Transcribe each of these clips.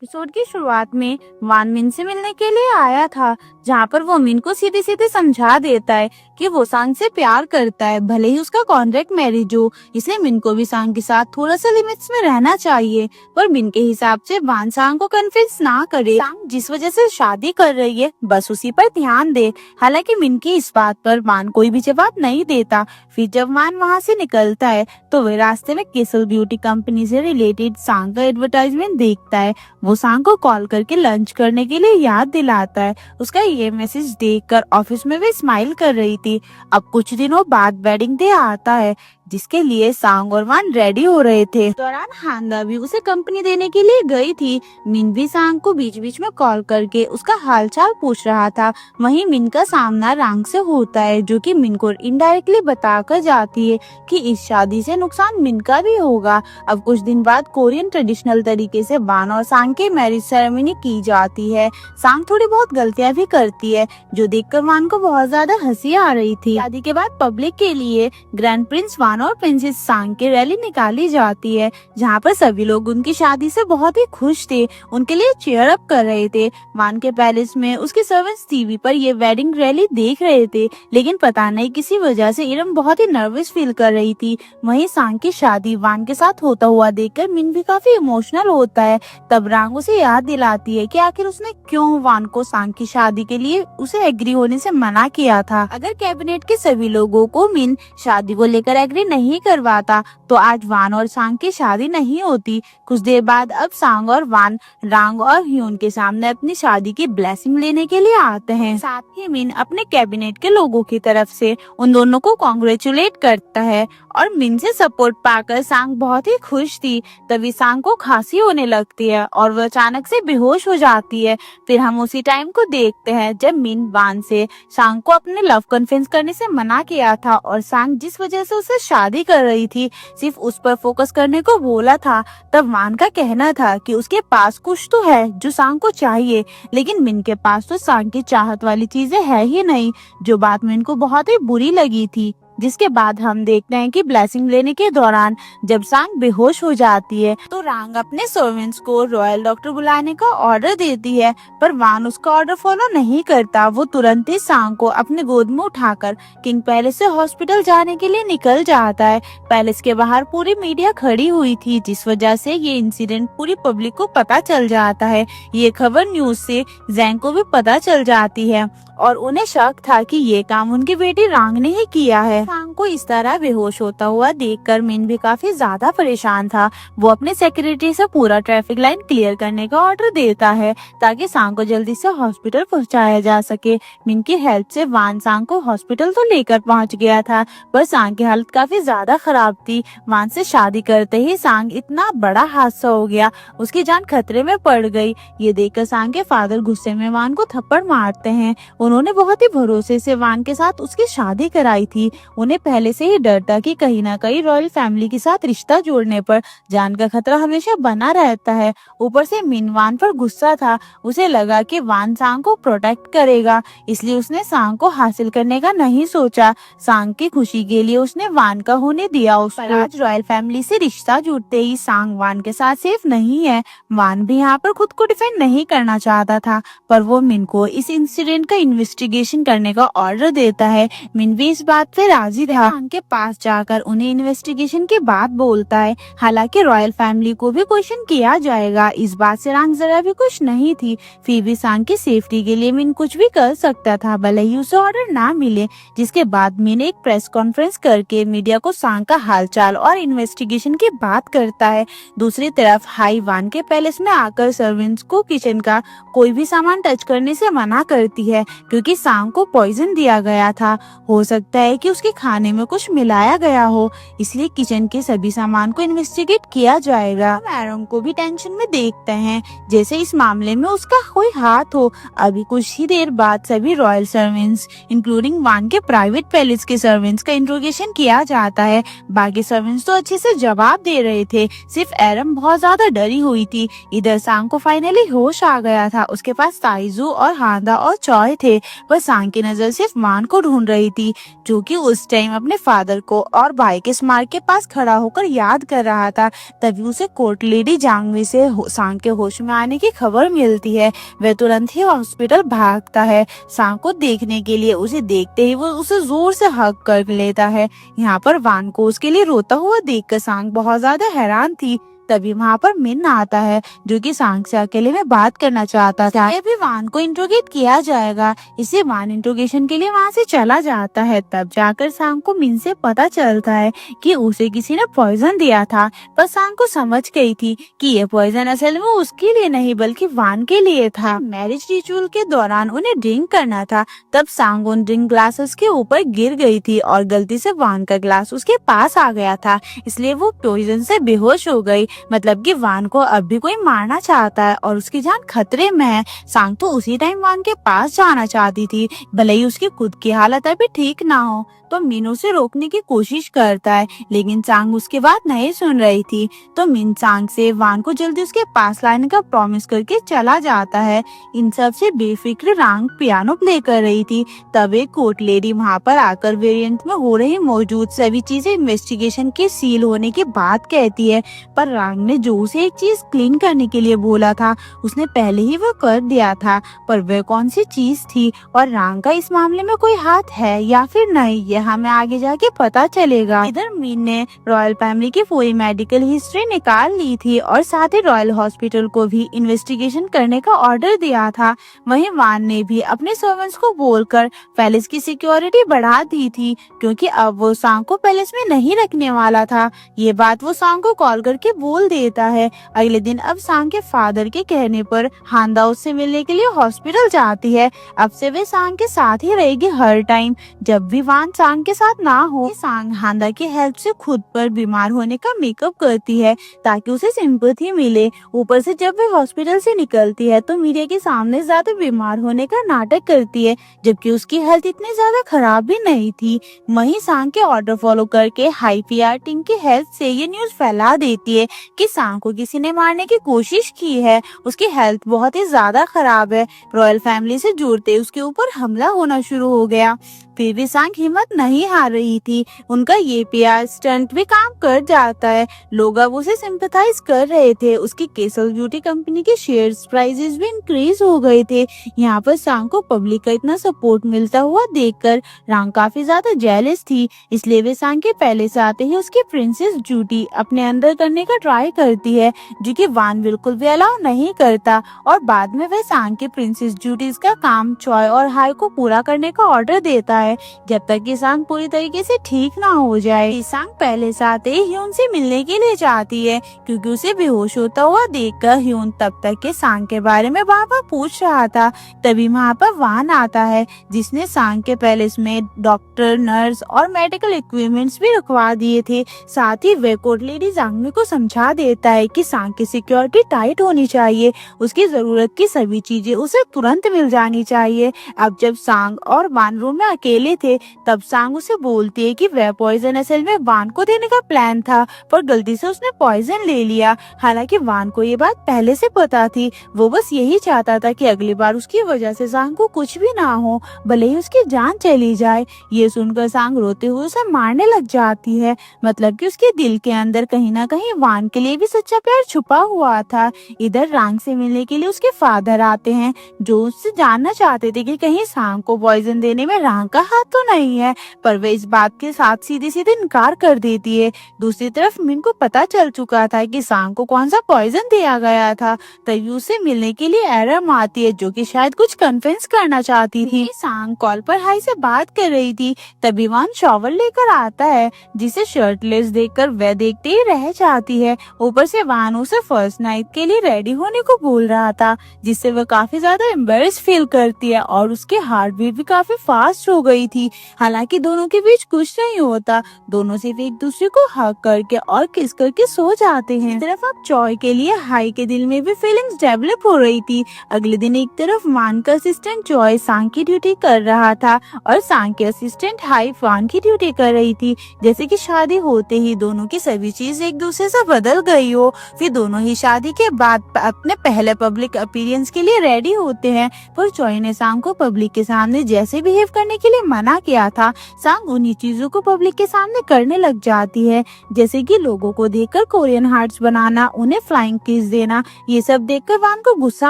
Episode की शुरुआत में वान मिन से मिलने के लिए आया था, जहाँ पर वो मिन को सीधे सीधे समझा देता है कि वो सांग से प्यार करता है, भले ही उसका कॉन्ट्रैक्ट मैरिज हो। इसलिए मिन को भी सांग के साथ थोड़ा सा लिमिट्स में रहना चाहिए। पर मिन के हिसाब से वान सांग को कन्विंस ना करे। सांग जिस वजह से शादी कर रही है बस उसी पर ध्यान दे। हालांकि मिन की इस बात पर वान कोई भी जवाब नहीं देता। फिर जब वान वहाँ से निकलता है तो वे रास्ते में किसल ब्यूटी कंपनी से रिलेटेड सांग का एडवर्टाइजमेंट देखता है। वो सांग को कॉल करके लंच करने के लिए याद दिलाता है। उसका ये मैसेज देखकर ऑफिस में भी स्माइल कर रही थी। अब कुछ दिनों बाद वेडिंग डे आता है, जिसके लिए सांग और वान रेडी हो रहे थे। इस दौरान हांदा भी उसे कंपनी देने के लिए गई थी। मिन भी सांग को बीच बीच में कॉल करके उसका हालचाल पूछ रहा था। वहीं मिन का सामना रांग से होता है, जो कि मिन को इनडायरेक्टली बताकर जाती है कि इस शादी से नुकसान मिन का भी होगा। अब कुछ दिन बाद कोरियन ट्रेडिशनल तरीके से वान और सांग की मैरिज सेरेमनी की जाती है। सांग थोड़ी बहुत गलतियां भी करती है, जो देखकर वान को बहुत ज्यादा हंसी आ रही थी। शादी के बाद पब्लिक के लिए ग्रैंड प्रिंस वान और प्रिंसेस सांग की रैली निकाली जाती है, जहाँ पर सभी लोग उनकी शादी से बहुत ही खुश थे, उनके लिए चीयर अप कर रहे थे। वान के पैलेस में उसके सर्वेंट्स टीवी पर ये वेडिंग रैली देख रहे थे, लेकिन पता नहीं किसी वजह से इरम बहुत ही नर्वस फील कर रही थी। वहीं सांग की शादी वान के साथ होता हुआ देखकर मिन भी काफी इमोशनल होता है। तब रांग उसे याद दिलाती है कि आखिर उसने क्यों वान को सांग की शादी के लिए उसे एग्री होने से मना किया था। अगर कैबिनेट के सभी लोगों को मिन शादी को लेकर एग्री नहीं करवाता तो आज वान और सांग की शादी नहीं होती। कुछ देर बाद अब सांग और वान रांग और ह्यून के सामने अपनी शादी की ब्लेसिंग लेने के लिए आते हैं। साथ ही मिन अपने कैबिनेट के लोगों की तरफ से उन दोनों को कॉन्ग्रेचुलेट करता है और मिन से सपोर्ट पाकर सांग बहुत ही खुश थी। तभी सांग को खांसी होने लगती है और वो अचानक से बेहोश हो जाती है। फिर हम उसी टाइम को देखते हैं जब मिन वान से सांग को अपने लव कन्फेस करने से मना किया था और सांग जिस वजह से उसे शादी कर रही थी सिर्फ उस पर फोकस करने को बोला था। तब वान का कहना था कि उसके पास कुछ तो है जो सांग को चाहिए, लेकिन मिन के पास तो सांग की चाहत वाली चीजें है ही नहीं, जो बात मिन को बहुत ही बुरी लगी थी। जिसके बाद हम देखते हैं कि ब्लेसिंग लेने के दौरान जब सांग बेहोश हो जाती है तो रांग अपने सर्वेंट्स को रॉयल डॉक्टर बुलाने का ऑर्डर देती है, पर वान उसका ऑर्डर फॉलो नहीं करता। वो तुरंत ही सांग को अपने गोद में उठाकर किंग पैलेस से हॉस्पिटल जाने के लिए निकल जाता है। पैलेस के बाहर पूरी मीडिया खड़ी हुई थी, जिस वजह से ये इंसिडेंट पूरी पब्लिक को पता चल जाता है। ये खबर न्यूज से जैंग को भी पता चल जाती है और उन्हें शक था कि ये काम उनकी बेटी रांग ने ही किया है। सांग को इस तरह बेहोश होता हुआ देखकर मिन भी काफी ज्यादा परेशान था। वो अपने सेक्रेटरी से पूरा ट्रैफिक लाइन क्लियर करने का ऑर्डर देता है ताकि सांग को जल्दी से हॉस्पिटल पहुंचाया जा सके। मिन की हेल्प से वान सांग को हॉस्पिटल तो लेकर पहुंच गया था, पर सांग की हालत काफी ज्यादा खराब थी। वान से शादी करते ही सांग इतना बड़ा हादसा हो गया, उसकी जान खतरे में पड़ गई। ये देखकर सांग के फादर गुस्से में वान को थप्पड़ मारते हैं। उन्होंने बहुत ही भरोसे से वान के साथ उसकी शादी कराई थी। उन्हें पहले से ही डर था कि कहीं ना कहीं रॉयल फैमिली के साथ रिश्ता जोड़ने पर जान का खतरा हमेशा बना रहता है। ऊपर से मिन वान पर गुस्सा था, उसे लगा कि वान सांग को प्रोटेक्ट करेगा, इसलिए उसने सांग को हासिल करने का नहीं सोचा। सांग की खुशी के लिए उसने वान का होने दिया उसको। आज रॉयल फैमिली से रिश्ता जुड़ते ही सांग वान के साथ सेफ नहीं है। वान भी यहाँ पर खुद को डिफेंड नहीं करना चाहता था, पर वो मिन को इस इंसिडेंट का इन्वेस्टिगेशन करने का ऑर्डर देता है। मिन भी इस बात पे राजी था। रांग के पास जाकर उन्हें इन्वेस्टिगेशन की बात बोलता है। हालांकि रॉयल फैमिली को भी क्वेश्चन किया जाएगा, इस बात से रांग जरा भी खुश नहीं थी। फिर भी सांग की सेफ्टी के लिए मिन कुछ भी कर सकता था, भले ही उसे ऑर्डर ना मिले। जिसके बाद मिन एक प्रेस कॉन्फ्रेंस करके मीडिया को सांग का हालचाल और इन्वेस्टिगेशन की बात करता है। दूसरी तरफ हाई वान के पैलेस में आकर सर्वेंट्स को किचन का कोई भी सामान टच करने से मना करती है, क्योंकि सांग को पॉइजन दिया गया था। हो सकता है कि उसके खाने में कुछ मिलाया गया हो, इसलिए किचन के सभी सामान को इन्वेस्टिगेट किया जाएगा। एरम को भी टेंशन में देखते हैं, जैसे इस मामले में उसका कोई हाथ हो। अभी कुछ ही देर बाद सभी रॉयल सर्वेंट्स इंक्लूडिंग वान के प्राइवेट पैलेस के सर्वेंट्स का इंट्रोगेशन किया जाता है। बाकी सर्वेंट्स तो अच्छे से जवाब दे रहे थे, सिर्फ एरम बहुत ज्यादा डरी हुई थी। इधर सांग को फाइनली होश आ गया था। उसके पास ताइजू और हांदा और चॉय थे। थे, पर सांग की नजर सिर्फ वान को ढूंढ रही थी, जो कि उस टाइम अपने फादर को और भाई के स्मारक के पास खड़ा होकर याद कर रहा था। तभी उसे कोर्ट लेडी जांगवी से सांग के होश में आने की खबर मिलती है। वह तुरंत ही हॉस्पिटल भागता है सांग को देखने के लिए। उसे देखते ही वो उसे जोर से हग कर लेता है। यहाँ पर वान को उसके लिए रोता हुआ देखकर सांग बहुत ज्यादा हैरान थी। तभी वहाँ पर मिन आता है, जो कि सांग से अकेले में बात करना चाहता था। अभी वान को इंट्रोगेट किया जाएगा, इसे वान इंट्रोगेशन के लिए वहाँ से चला जाता है। तब जाकर सांग को मिन से पता चलता है कि उसे किसी ने पॉइजन दिया था, पर सांग को समझ गई थी कि ये पॉइजन असल में उसके लिए नहीं बल्कि वान के लिए था। मैरिज रिचुअल के दौरान उन्हें ड्रिंक करना था, तब सांग उन ड्रिंक ग्लासेस के ऊपर गिर गई थी और गलती से वान का ग्लास उसके पास आ गया था, इसलिए वो पॉइजन से बेहोश हो गई। मतलब कि वान को अब भी कोई मारना चाहता है और उसकी जान खतरे में है। सांग तो उसी टाइम वान के पास जाना चाहती थी, भले ही उसकी खुद की हालत अभी ठीक ना हो। तो मिन उसे रोकने की कोशिश करता है, लेकिन सांग उसकी बात नहीं सुन रही थी। तो मिन सांग से वान को जल्दी उसके पास लाने का प्रॉमिस करके चला जाता है। इन सब से बेफिक्र रांग पियानो प्ले कर रही थी। तब एक कोर्ट लेडी वहाँ पर आकर वेरिएंट में हो रही मौजूद सभी चीजें इन्वेस्टिगेशन के सील होने की बात कहती है, पर रांग ने जो उसे एक चीज क्लीन करने के लिए बोला था उसने पहले ही वो कर दिया था। पर वह कौन सी चीज थी और रांग का इस मामले में कोई हाथ है या फिर नहीं, ये हमें आगे जाके पता चलेगा। इधर मीन ने रॉयल फैमिली की पूरी मेडिकल हिस्ट्री निकाल ली थी और साथ ही रॉयल हॉस्पिटल को भी इन्वेस्टिगेशन करने का ऑर्डर दिया था। वहीं वान ने भी अपने सर्वेंट्स को बोलकर पैलेस की सिक्योरिटी बढ़ा दी थी, क्योंकि अब वो सांग को पैलेस में नहीं रखने वाला था। ये बात वो सांग को कॉल करके बोल देता है। अगले दिन अब सांग के फादर के कहने पर हांदा उससे मिलने के लिए हॉस्पिटल जाती है। अब से वे सांग के साथ ही रहेगी हर टाइम, जब भी वान सांग के साथ ना हो। सांग हांदा की हेल्प से खुद पर बीमार होने का मेकअप करती है ताकि उसे सिंपैथी मिले। ऊपर से जब वे हॉस्पिटल से निकलती है तो मीडिया के सामने ज्यादा बीमार होने का नाटक करती है, जबकि उसकी हेल्थ इतनी ज्यादा खराब भी नहीं थी। वहीं सांग के ऑर्डर फॉलो करके हाई पीआर टीम की हेल्प से ये न्यूज फैला देती है कि सांग को किसी ने मारने की कोशिश की है, उसकी हेल्थ बहुत ही ज्यादा खराब है। रॉयल फैमिली से जुड़ते उसके ऊपर हमला होना शुरू हो गया। फिर भी सांग हिम्मत नहीं हार रही थी। उनका ये पीआर स्टंट भी काम कर जाता है, लोग अब उसे सिंपैथाइज कर रहे थे। उसकी केसल ब्यूटी कंपनी के शेयर्स प्राइसेस भी इंक्रीज हो गए थे। यहाँ पर सांग को पब्लिक का इतना सपोर्ट मिलता हुआ देखकर रांग काफी ज्यादा जेलस थी, इसलिए वे सांग के पहले से आते ही उसकी प्रिंसेस ड्यूटी अपने अंदर करने का ट्राई करती है, जो कि वान बिल्कुल भी अलाउ नहीं करता। और बाद में वह सांग के प्रिंसेस ड्यूटीज का काम चॉय और हाई को पूरा करने का ऑर्डर देता है, जब तक कि सांग पूरी तरीके से ठीक ना हो जाए। सांग पहले से आते ही ह्यून से मिलने के लिए चाहती है, क्योंकि उसे बेहोश होता हुआ देखकर ह्यून तब तक के सांग के बारे में बार-बार पूछ रहा था। तभी वहाँ पर वान आता है, जिसने सांग के पैलेस में डॉक्टर, नर्स और मेडिकल इक्विपमेंट्स भी रखवा दिए थे। साथ ही वे कोर्ट लेडी जांगमी को समझा देता है कि सांग की सिक्योरिटी टाइट होनी चाहिए, उसकी जरूरत की सभी चीजें उसे तुरंत मिल जानी चाहिए। अब जब सांग और वान रूम में अकेले थे, तब सांग उसे बोलती है कि वह पॉइजन असल में वान को देने का प्लान था, पर गलती से उसने पॉइजन ले लिया। हालांकि वान को ये बात पहले से पता थी, वो बस यही चाहता था कि अगली बार उसकी वजह से सांग को कुछ भी ना हो, भले ही उसकी जान चली जाए। ये सुनकर सांग रोते हुए उसे मारने लग जाती है। मतलब कि उसके दिल के अंदर कहीं ना कहीं वान के लिए भी सच्चा प्यार छुपा हुआ था। इधर रांग से मिलने के लिए उसके फादर आते हैं, जो उससे जानना चाहते थे कि कहीं सांग को पॉइजन देने में रांग का हाथ तो नहीं है, पर वे इस बात के साथ सीधे सीधे इनकार कर देती है। दूसरी तरफ मिन को पता चल चुका था कि सांग को कौन सा पॉइजन दिया गया था, तभी उससे मिलने के लिए एरम आती है, जो कि शायद कुछ कन्विंस करना चाहती थी। सांग कॉल पर हाई से बात कर रही थी, तभी वान शॉवर लेकर आता है, जिसे शर्टलेस देखकर वह देखते ही रह जाती है। ऊपर से वान उसे फर्स्ट नाइट के लिए रेडी होने को बोल रहा था, जिससे वह काफी ज्यादा एम्बेरस फील करती है और उसके हार्ट बीट भी काफी फास्ट हो गई गई थी। हालांकि दोनों के बीच कुछ नहीं होता, दोनों सिर्फ एक दूसरे को हग करके और किस करके सो जाते हैं। तरफ अब चॉय के लिए हाई के दिल में भी फीलिंग्स डेवलप हो रही थी। अगले दिन एक तरफ वान का असिस्टेंट चॉय सांग की ड्यूटी कर रहा था और सांग के असिस्टेंट हाई वान की ड्यूटी कर रही थी। जैसे कि शादी होते ही दोनों की सभी चीज एक दूसरे से बदल गई हो। फिर दोनों ही शादी के बाद अपने पहले पब्लिक अपीयरेंस के लिए रेडी होते हैं, पर चॉय ने सांग को पब्लिक के सामने जैसे बिहेव करने के लिए मना किया था, सांग उन्हीं चीजों को पब्लिक के सामने करने लग जाती है, जैसे कि लोगों को देखकर कोरियन हार्ट्स बनाना, उन्हें फ्लाइंग किस देना। ये सब देखकर वान को गुस्सा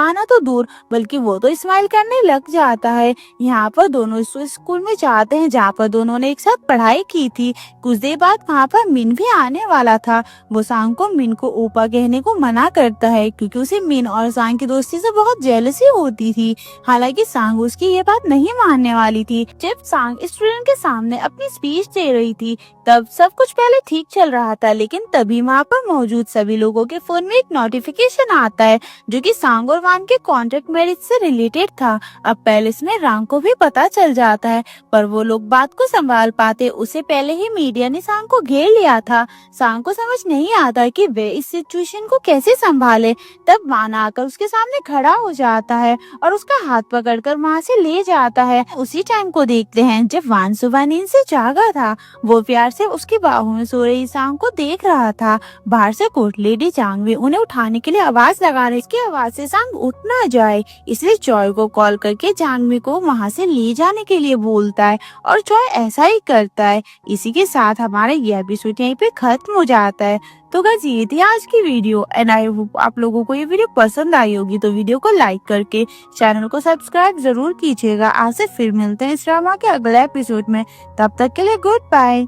आना तो दूर, बल्कि वो तो स्माइल करने लग जाता है। यहाँ पर दोनों स्कूल में जाते हैं जहाँ पर दोनों ने एक साथ पढ़ाई की थी। कुछ देर बाद वहाँ पर मिन भी आने वाला था। वो सांग को मिन को ओपा कहने को मना करता है, क्योंकि उसे मिन और सांग की दोस्ती से बहुत जेलसी होती थी। हालांकि सांग उसकी ये बात नहीं मानने वाली थी। जब सांग स्टूडेंट के सामने अपनी स्पीच दे रही थी, तब सब कुछ पहले ठीक चल रहा था, लेकिन तभी वहाँ पर मौजूद सभी लोगों के फोन में एक नोटिफिकेशन आता है, जो कि सांग और वान के कॉन्ट्रैक्ट मैरिज से रिलेटेड था। अब पैलेस में रांग को भी पता चल जाता है, पर वो लोग बात को संभाल पाते उससे पहले ही मीडिया ने सांग को घेर लिया था। सांग को समझ नहीं आता कि वे इस सिचुएशन को कैसे संभाले। तब वान आकर उसके सामने खड़ा हो जाता है और उसका हाथ पकड़कर वहाँ से ले जाता है। उसी टाइम को देखते हैं जब वान सुबह नींद से जागा था। वो प्यार से उसकी बाहों में सो रही सांग को देख रहा था। बाहर से कोर्ट लेडी चांग भी उन्हें उठाने के लिए आवाज लगा रही। इसकी आवाज से सांग उठ ना जाए, इसलिए चॉय को कॉल करके जांगमी को वहाँ से ले जाने के लिए बोलता है और चॉय ऐसा ही करता है। इसी के साथ हमारा ये एपिसोड यहीं पे खत्म हो जाता है। तो गाइस ये थी आज की वीडियो एंड आई होप आप लोगों को ये वीडियो पसंद आई होगी। तो वीडियो को लाइक करके चैनल को सब्सक्राइब जरूर कीजिएगा। आज से फिर मिलते हैं इस ड्रामा के अगले एपिसोड में। तब तक के लिए गुड बाय।